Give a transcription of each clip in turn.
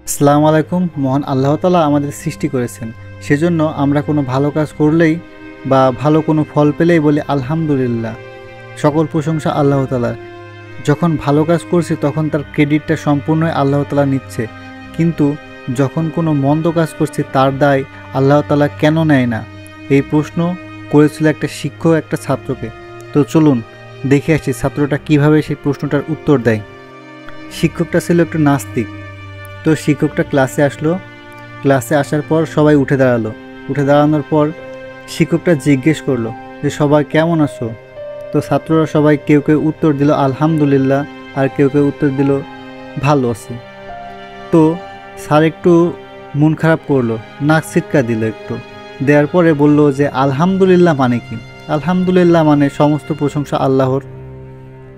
আসসালামু আলাইকুম। মহান আল্লাহ তাআলা আমাদের সৃষ্টি করেছেন, সেজন্য আমরা কোনো ভালো কাজ করলেই বা ভালো কোনো ফল পেলেই বলি আলহামদুলিল্লাহ। সকল প্রশংসা আল্লাহ তাআলার। যখন ভালো কাজ করছি তখন তার ক্রেডিটটা সম্পূর্ণই আল্লাহ তাআলা নিচ্ছে, কিন্তু যখন কোনো মন্দ কাজ করছি তার দায় আল্লাহ তাআলা কেন নেয় না? এই প্রশ্ন করেছিল একটা শিক্ষক একটা ছাত্রকে। তো চলুন দেখে আসি ছাত্রটা কিভাবে সেই প্রশ্নটার উত্তর দেয়। শিক্ষকটা ছিল একটু নাস্তিক। তো শিক্ষকটা ক্লাসে আসলো। ক্লাসে আসার পর সবাই উঠে দাঁড়ালো। উঠে দাঁড়ানোর পর শিক্ষকটা জিজ্ঞেস করলো যে সবাই কেমন আছো? তো ছাত্ররা সবাই কেউ কেউ উত্তর দিল আলহামদুলিল্লাহ, আর কেউ কেউ উত্তর দিল ভালো আছি। তো স্যার একটু মন খারাপ করলো, নাক ছিটকা দিল একটু। দেওয়ার পরে বলল যে আলহামদুলিল্লাহ মানে কি? আলহামদুলিল্লাহ মানে সমস্ত প্রশংসা আল্লাহর।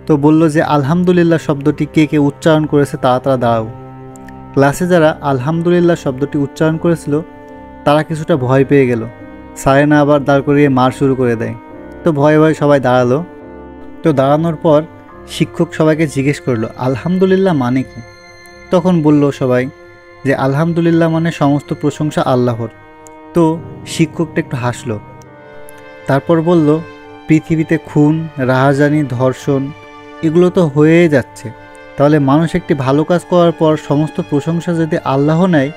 তো বলল যে আলহামদুলিল্লাহ শব্দটি কে কে উচ্চারণ করেছে তারা তারা দাঁড়াও। ক্লাসে যারা আলহামদুলিল্লাহ শব্দটি উচ্চারণ করেছিল তারা কিছুটা ভয় পেয়ে গেল। স্যারে না আবার দাঁড় করিয়ে মার শুরু করে দেয়। তো ভয়ে ভয়ে সবাই দাঁড়ালো। তো দাঁড়ানোর পর শিক্ষক সবাইকে জিজ্ঞেস করলো আলহামদুলিল্লাহ মানে কি? তখন বলল সবাই যে আলহামদুলিল্লাহ মানে সমস্ত প্রশংসা আল্লাহর। তো শিক্ষকটা একটু হাসলো। তারপর বলল পৃথিবীতে খুন, রাহাজানি, ধর্ষণ এগুলো তো হয়েই যাচ্ছে। তাহলে মানুষ একটি ভালো কাজ করার পর সমস্ত প্রশংসা যদি আল্লাহ নেয়,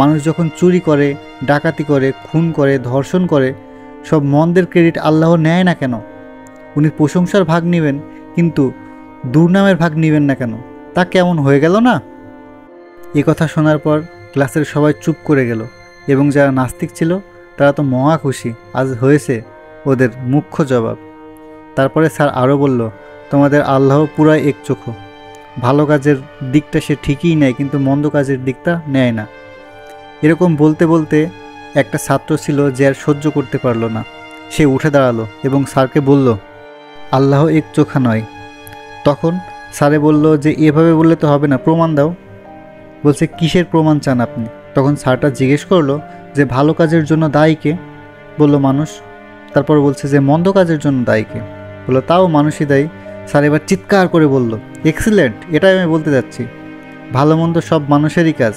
মানুষ যখন চুরি করে, ডাকাতি করে, খুন করে, ধর্ষণ করে, সব মন্দের ক্রেডিট আল্লাহ নেয় না কেন? উনি প্রশংসার ভাগ নেবেন, কিন্তু দুর্নামের ভাগ নেবেন না কেন? তা কেমন হয়ে গেল না? এ কথা শোনার পর ক্লাসের সবাই চুপ করে গেল, এবং যারা নাস্তিক ছিল তারা তো মহা খুশি, আজ হয়েছে ওদের মুখ্য জবাব। তারপরে স্যার আরও বলল, তোমাদের আল্লাহ পুরাই একচক্ষু। ভালো কাজের দিকটা সে ঠিকই নেয়, কিন্তু মন্দ কাজের দিকটা নেয় না। এরকম বলতে বলতে একটা ছাত্র ছিল যে আর সহ্য করতে পারল না। সে উঠে দাঁড়ালো এবং স্যারকে বলল, আল্লাহ একচোখা নয়। তখন স্যারে বলল যে এভাবে বললে তো হবে না, প্রমাণ দাও। বলছে কিসের প্রমাণ চান আপনি? তখন স্যারটা জিজ্ঞেস করলো যে ভালো কাজের জন্য দায়ী কে? বলল মানুষ। তারপর বলছে যে মন্দ কাজের জন্য দায়ী কে? বললো তাও মানুষই দায়ী। স্যার এবার চিৎকার করে বলল, এক্সিলেন্ট, এটাই আমি বলতে যাচ্ছি। ভালো মন্দ সব মানুষেরই কাজ,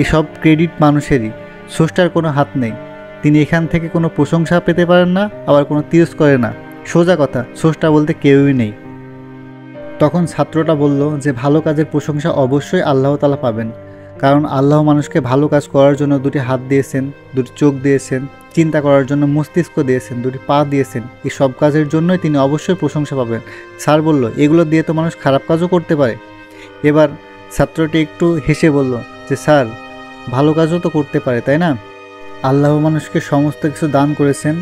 এসব ক্রেডিট মানুষেরই, স্রষ্টার কোনো হাত নেই। তিনি এখান থেকে কোনো প্রশংসা পেতে পারেন না, আবার কোনো তিরস্কারে না। সোজা কথা, স্রষ্টা বলতে কেউই নেই। তখন ছাত্রটা বলল যে ভালো কাজের প্রশংসা অবশ্যই আল্লাহ তাআলা পাবেন, কারণ আল্লাহ মানুষকে ভালো কাজ করার জন্য দুটি হাত দিয়েছেন, দুটি চোখ দিয়েছেন, চিন্তা করার জন্য মস্তিষ্ক দিয়েছেন, দুটি পা দিয়েছেন। এই সব কাজের জন্যই তিনি অবশ্যই প্রশংসা পাবেন। স্যার বলল এগুলো দিয়ে তো মানুষ খারাপ কাজও করতে পারে। এবার ছাত্রটি একটু হেসে বলল যে স্যার, ভালো কাজও তো করতে পারে, তাই না? আল্লাহ মানুষকে সমস্ত কিছু দান করেছেন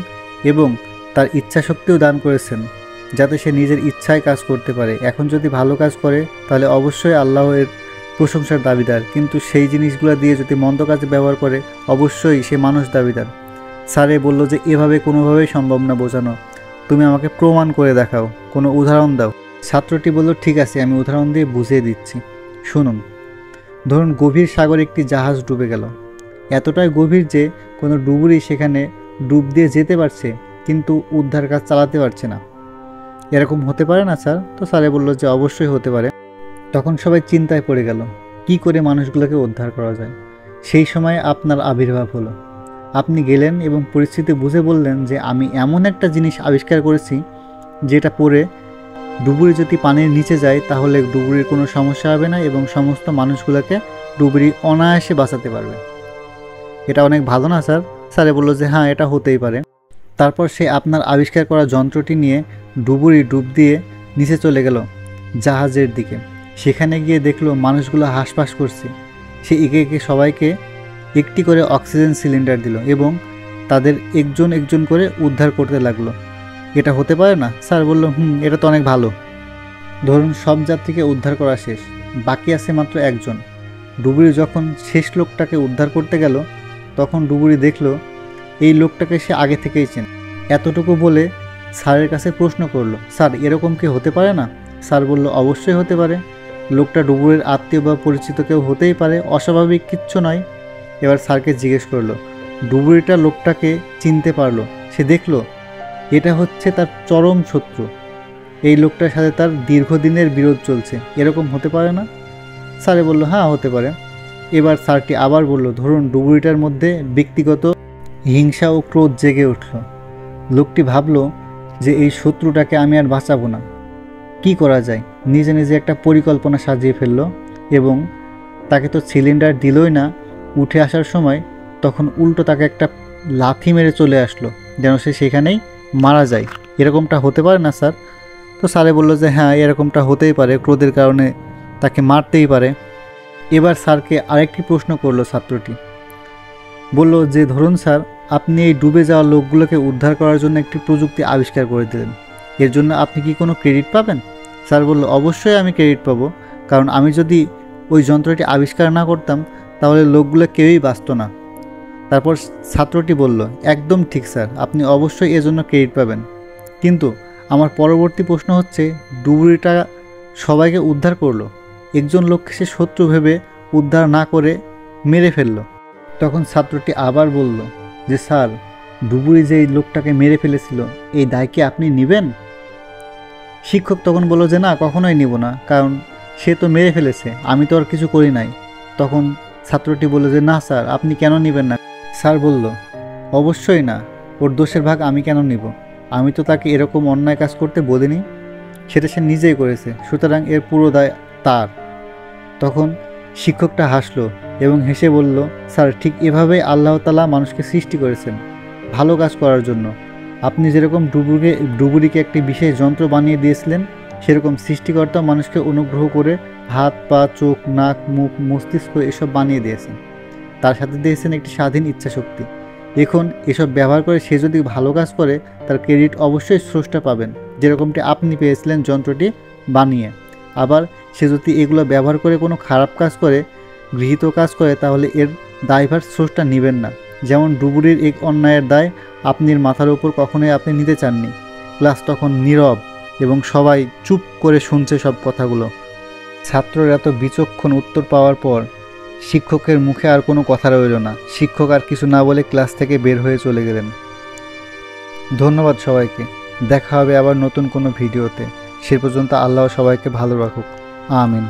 এবং তার ইচ্ছা শক্তিও দান করেছেন, যাতে সে নিজের ইচ্ছায় কাজ করতে পারে। এখন যদি ভালো কাজ করে তাহলে অবশ্যই আল্লাহ এর প্রশংসার দাবিদার, কিন্তু সেই জিনিসগুলো দিয়ে যদি মন্দ কাজে ব্যবহার করে অবশ্যই সে মানুষ দাবিদার। স্যারে বলল যে এভাবে কোনোভাবেই সম্ভব না বোঝানো, তুমি আমাকে প্রমাণ করে দেখাও, কোনো উদাহরণ দাও। ছাত্রটি বলল ঠিক আছে, আমি উদাহরণ দিয়ে বুঝিয়ে দিচ্ছি, শুনুন। ধরুন গভীর সাগরে একটি জাহাজ ডুবে গেল। এতটাই গভীর যে কোনো ডুবুরি সেখানে ডুব দিয়ে যেতে পারছে, কিন্তু উদ্ধার কাজ চালাতে পারছে না। এরকম হতে পারে না স্যার? তো স্যারে বলল যে অবশ্যই হতে পারে। তখন সবাই চিন্তায় পড়ে গেল, কি করে মানুষগুলোকে উদ্ধার করা যায়। সেই সময় আপনার আবির্ভাব হলো। আপনি গেলেন এবং পরিস্থিতি বুঝে বললেন যে আমি এমন একটা জিনিস আবিষ্কার করেছি যেটা পরে ডুবুরি যদি পানির নিচে যায় তাহলে ডুবুরির কোনো সমস্যা হবে না এবং সমস্ত মানুষগুলোকে ডুবুরি অনায়াসে বাঁচাতে পারবে। এটা অনেক ভালো না স্যার? স্যারে বলল যে হ্যাঁ, এটা হতেই পারে। তারপর সে আপনার আবিষ্কার করা যন্ত্রটি নিয়ে ডুবুরি ডুব দিয়ে নিচে চলে গেল জাহাজের দিকে। সেখানে গিয়ে দেখলো মানুষগুলো হাঁসফাঁস করছে। সে একে একে সবাইকে একটি করে অক্সিজেন সিলিন্ডার দিল এবং তাদের একজন একজন করে উদ্ধার করতে লাগলো। এটা হতে পারে না? স্যার বলল এটা তো অনেক ভালো। ধরুন সব যাত্রীকে উদ্ধার করা শেষ, বাকি আছে মাত্র একজন। ডুবুরি যখন শেষ লোকটাকে উদ্ধার করতে গেল তখন ডুবুরি দেখল এই লোকটাকে সে আগে থেকেই চেনে। এতটুকু বলে স্যারের কাছে প্রশ্ন করলো, স্যার এরকম কি হতে পারে না? স্যার বলল অবশ্যই হতে পারে। লোকটা ডুবুরির আত্মীয় বা পরিচিত কেউ হতেই পারে, অস্বাভাবিক কিচ্ছু নয়। এবার স্যারকে জিজ্ঞেস করলো, ডুবুরিটা লোকটাকে চিনতে পারলো। সে দেখলো এটা হচ্ছে তার চরম শত্রু, এই লোকটার সাথে তার দীর্ঘদিনের বিরোধ চলছে। এরকম হতে পারে না? স্যারে বলল হ্যাঁ হতে পারে। এবার স্যারটি আবার বলল, ধরুন ডুবুরিটার মধ্যে ব্যক্তিগত হিংসা ও ক্রোধ জেগে উঠল। লোকটি ভাবল যে এই শত্রুটাকে আমি আর বাঁচাবো না, কি করা যায়। নিজে নিজে একটা পরিকল্পনা সাজিয়ে ফেলল এবং তাকে তো সিলিন্ডার দিলই না, উঠে আসার সময় তখন উল্টো তাকে একটা লাথি মেরে চলে আসলো, যেন সে সেখানেই মারা যায়। এরকমটা হতে পারে না স্যার? তো স্যারে বলল যে হ্যাঁ, এরকমটা হতেই পারে, ক্রোধের কারণে তাকে মারতেই পারে। এবার স্যারকে আরেকটি প্রশ্ন করলো ছাত্রটি, বলল যে ধরুন স্যার, আপনি এই ডুবে যাওয়া লোকগুলোকে উদ্ধার করার জন্য একটি প্রযুক্তি আবিষ্কার করে দিলেন, এর জন্য আপনি কি কোনো ক্রেডিট পাবেন? স্যার বলল, অবশ্যই আমি ক্রেডিট পাবো, কারণ আমি যদি ওই যন্ত্রটি আবিষ্কার না করতাম তাহলে লোকগুলো কেউই বাঁচত না। তারপর ছাত্রটি বলল, একদম ঠিক স্যার, আপনি অবশ্যই এজন্য ক্রেডিট পাবেন, কিন্তু আমার পরবর্তী প্রশ্ন হচ্ছে, ডুবুরিটা সবাইকে উদ্ধার করলো, একজন লোককে সে শত্রু ভেবে উদ্ধার না করে মেরে ফেলল। তখন ছাত্রটি আবার বলল যে স্যার, ডুবুরি যে এই লোকটাকে মেরে ফেলেছিল এই দায় কি আপনি নেবেন? শিক্ষক তখন বলল যে না, কখনোই নিব না, কারণ সে তো মেরে ফেলেছে, আমি তো আর কিছু করি নাই। তখন ছাত্রটি বলল যে না স্যার, আপনি কেন নেবেন না? স্যার বলল, অবশ্যই না, ওর দোষের ভাগ আমি কেন নিব? আমি তো তাকে এরকম অন্যায় কাজ করতে বলিনি, সেটা সে নিজেই করেছে, সুতরাং এর পুরো দায় তার। তখন শিক্ষকটা হাসলো এবং হেসে বলল, স্যার, ঠিক এভাবেই আল্লাহ তাআলা মানুষকে সৃষ্টি করেছেন ভালো কাজ করার জন্য। আপনি যেরকম ডুবুরিকে একটি বিশেষ যন্ত্র বানিয়ে দিয়েছিলেন, সেরকম সৃষ্টিকর্তা মানুষকে অনুগ্রহ করে হাত, পা, চোখ, নাক, মুখ, মস্তিষ্ক এসব বানিয়ে দিয়েছেন। তার সাথে দিয়েছেন একটি স্বাধীন ইচ্ছাশক্তি। এখন এসব ব্যবহার করে সে যদি ভালো কাজ করে তার ক্রেডিট অবশ্যই স্রষ্টা পাবেন, যেরকমটি আপনি পেয়েছিলেন যন্ত্রটি বানিয়ে। আবার সে যদি এগুলো ব্যবহার করে কোনো খারাপ কাজ করে, গৃহীত কাজ করে, তাহলে এর দায়ভার স্রষ্টা নেবেন না। যেমন ডুবুরির এক অন্যায়ের দায় আপনার মাথার উপর কখনোই আপনি নিতে চাননি। ক্লাস তখন নীরব এবং সবাই চুপ করে শুনছে সব কথাগুলো। ছাত্রর এত বিচক্ষণ উত্তর পাওয়ার পর শিক্ষকের মুখে আর কোনো কথা রইল না। শিক্ষক আর কিছু না বলে ক্লাস থেকে বের হয়ে চলে গেলেন। ধন্যবাদ সবাইকে। দেখা হবে আবার নতুন কোনো ভিডিওতে। সে পর্যন্ত আল্লাহ সবাইকে ভালো রাখুক। আমিন।